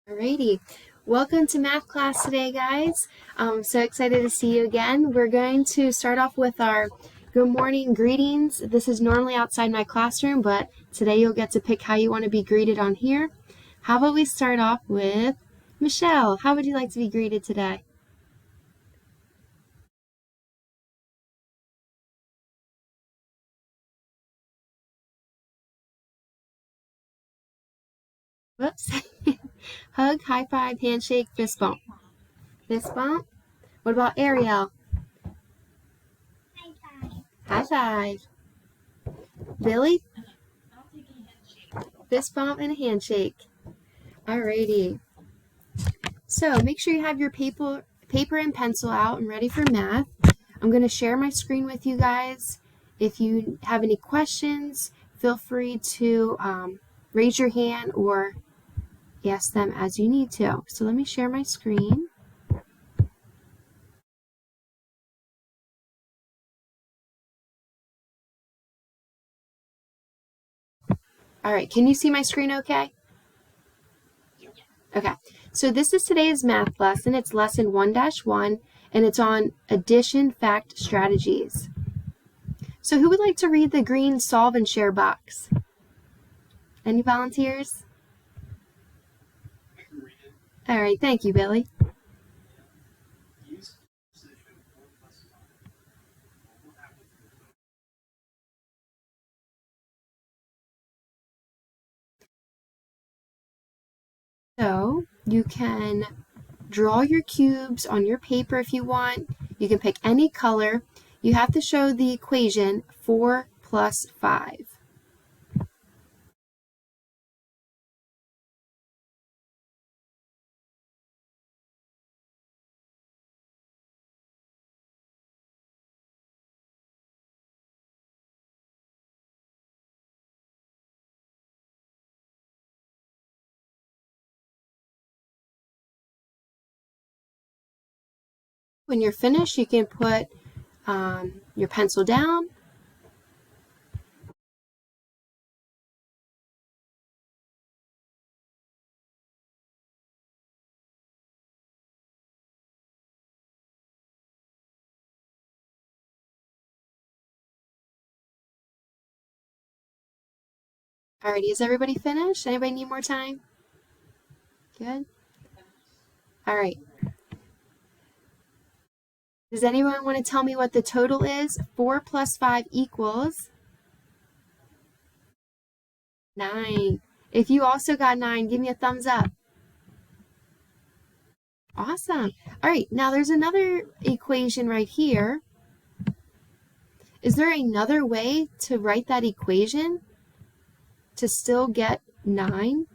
Alrighty, welcome to math class today, guys. I'm so excited to see you again. We're going to start off with our good morning greetings. This is normally outside my classroom, but today you'll get to pick how you want to be greeted on here. How about we start off with Michelle? How would you like to be greeted today? Whoops. Hug, high five, handshake, fist bump. Fist bump. What about Ariel? High five. Billy? Fist bump and a handshake. Alrighty. So make sure you have your paper and pencil out and ready for math. I'm going to share my screen with you guys. If you have any questions, feel free to raise your hand or ask them as you need to. So let me share my screen. All right, can you see my screen okay? Okay, so this is today's math lesson. It's lesson 1-1, and it's on addition fact strategies. So who would like to read the green solve and share box? Any volunteers? All right, thank you, Billy. So you can draw your cubes on your paper if you want. You can pick any color. You have to show the equation 4 plus 5. When you're finished, you can put your pencil down. Alrighty, is everybody finished? Anybody need more time? Good? All right. Does anyone want to tell me what the total is? 4 plus 5 equals 9. If you also got 9, give me a thumbs up. Awesome. All right, now there's another equation right here. Is there another way to write that equation to still get 9?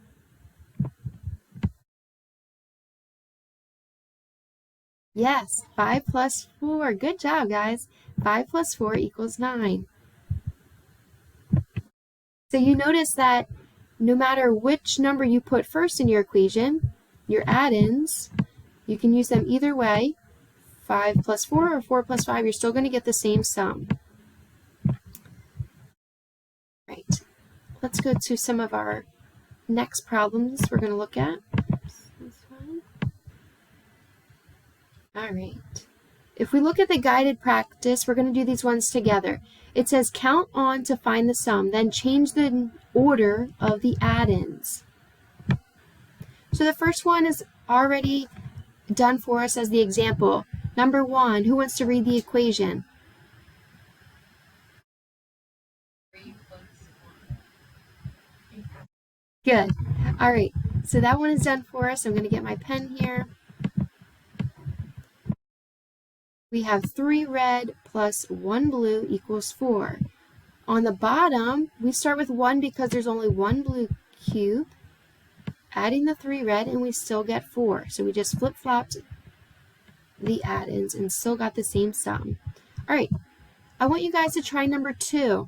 Yes, 5 plus 4. Good job, guys. 5 plus 4 equals 9. So you notice that no matter which number you put first in your equation, your add-ins, you can use them either way. 5 plus 4 or 4 plus 5, you're still going to get the same sum. Right. Let's go to some of our next problems we're going to look at. All right. If we look at the guided practice, we're going to do these ones together. It says count on to find the sum, then change the order of the add-ins. So the first one is already done for us as the example. Number 1, who wants to read the equation? Good. All right, so that one is done for us. I'm going to get my pen here. We have 3 red plus 1 blue equals 4. On the bottom, we start with 1 because there's only 1 blue cube, adding the 3 red, and we still get 4. So we just flip-flopped the add-ins and still got the same sum. All right, I want you guys to try number 2.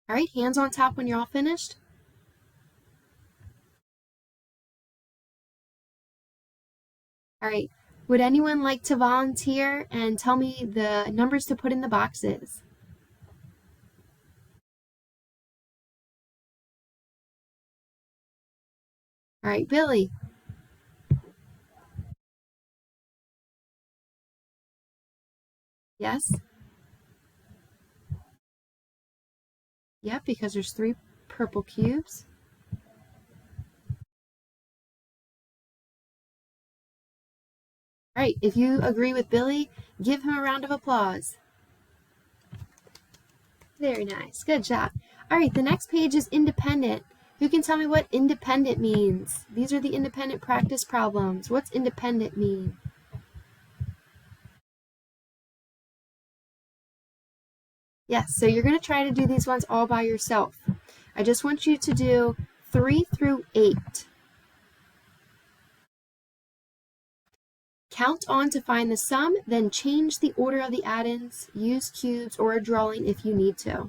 All right, hands on top when you're all finished. All right, Would anyone like to volunteer and tell me the numbers to put in the boxes? All right, Billy. Yes? Yep, because there's 3 purple cubes. All right, if you agree with Billy, give him a round of applause. Very nice, good job. All right, the next page is independent. Who can tell me what independent means? These are the independent practice problems. What's independent mean? Yes, so you're going to try to do these ones all by yourself. I just want you to do 3 through 8. Count on to find the sum, then change the order of the add-ins, use cubes or a drawing if you need to.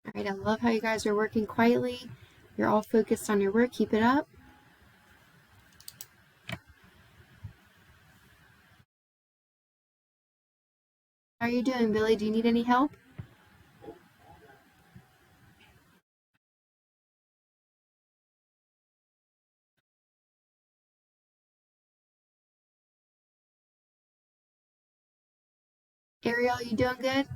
All right, I love how you guys are working quietly. You're all focused on your work. Keep it up. How are you doing, Billy? Do you need any help? Ariel, you doing good?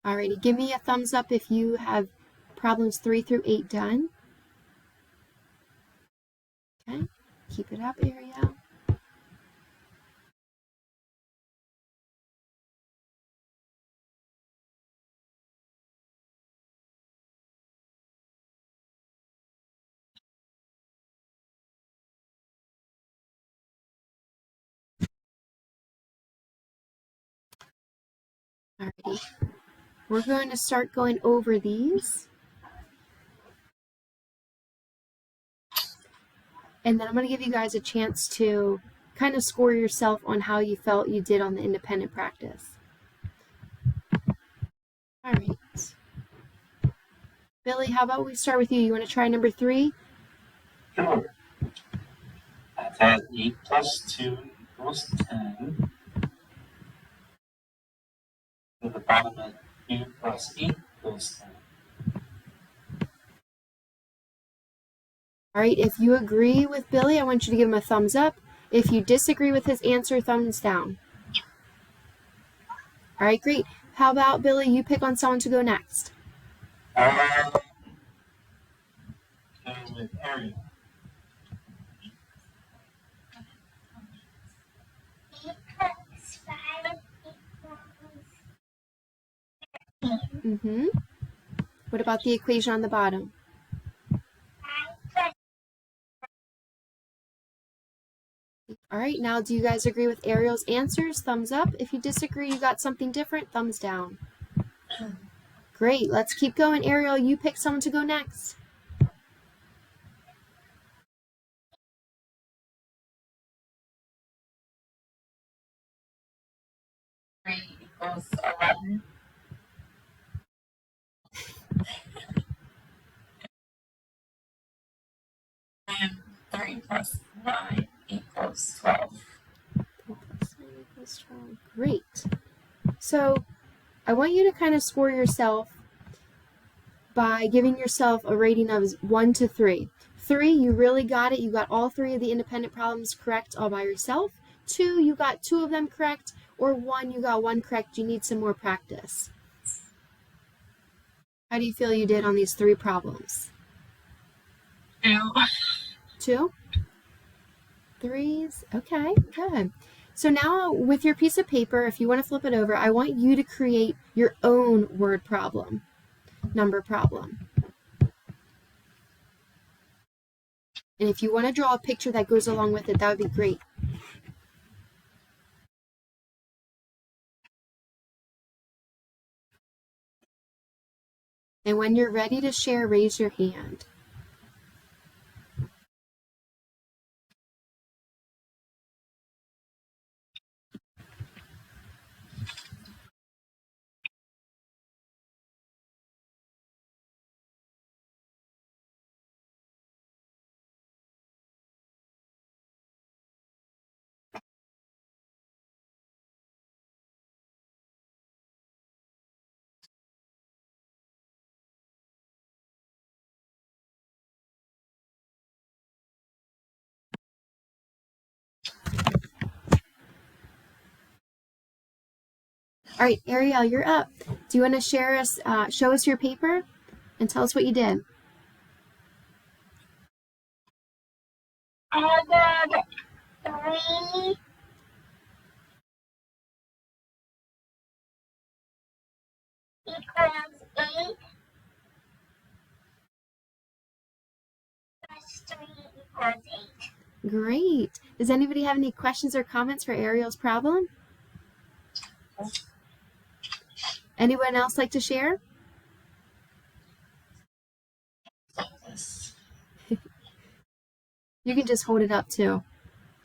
Alrighty, give me a thumbs up if you have problems 3 through 8 done. Okay, keep it up, Ariel. Alrighty, we're going to start going over these. And then I'm going to give you guys a chance to kind of score yourself on how you felt you did on the independent practice. All right. Billy, how about we start with you? You want to try number 3? Sure. That 8 plus 2 equals 10. To the bottom of 2 plus 8 equals 10. All right, if you agree with Billy, I want you to give him a thumbs up. If you disagree with his answer, thumbs down. All right, great. How about, Billy, you pick on someone to go next? Go with Ariel. Mm-hmm. What about the equation on the bottom? All right, now do you guys agree with Ariel's answers? Thumbs up. If you disagree, you got something different, thumbs down. Great, let's keep going. Ariel, you pick someone to go next. 3 equals 11. And 3 plus 9 equals 12. 3 plus 9 equals 12. Great. So I want you to kind of score yourself by giving yourself a rating of 1 to 3. 3, you really got it. You got all 3 of the independent problems correct all by yourself. 2, you got 2 of them correct. Or 1, you got 1 correct. You need some more practice. How do you feel you did on these 3 problems? 2. 2? 3s? Okay, good. So now with your piece of paper, if you want to flip it over, I want you to create your own word problem, number problem. And if you want to draw a picture that goes along with it, that would be great. And when you're ready to share, raise your hand. All right, Ariel, you're up. Do you want to show us your paper and tell us what you did? I did 3 equals 8 plus 3 equals 8. Great. Does anybody have any questions or comments for Ariel's problem? Anyone else like to share? You can just hold it up too.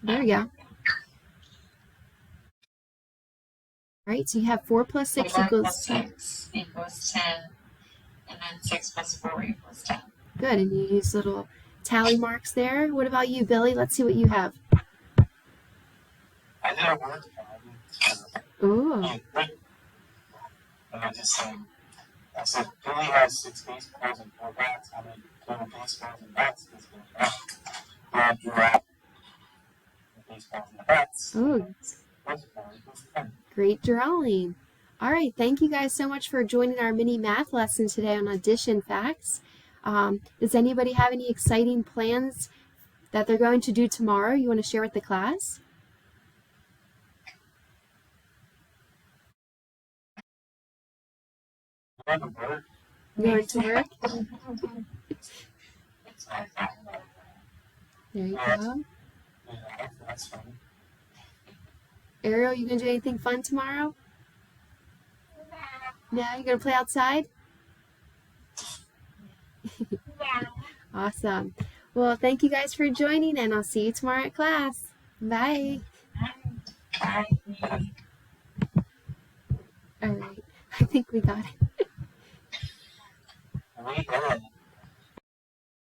There we go. All right, so you have 4 plus 6 equals 6 equals 10, and then 6 plus 4 equals 10. good, and you use little tally marks there. What about you, Billy? Let's see what you have. I did a word problem. Ooh. And I said, Billy has 6 baseballs and 4 bats. How many total baseballs and bats does he have? I drew out the baseballs and the bats. Oh, great drawing. All right, thank you guys so much for joining our mini math lesson today on addition facts. Does anybody have any exciting plans that they're going to do tomorrow you want to share with the class? Going to work? There you go. Yeah, that's funny. Ariel, you gonna do anything fun tomorrow? No, you gonna play outside? Yeah. Awesome. Well, thank you guys for joining, and I'll see you tomorrow at class. Bye. Bye. All right, I think we got it. We did it.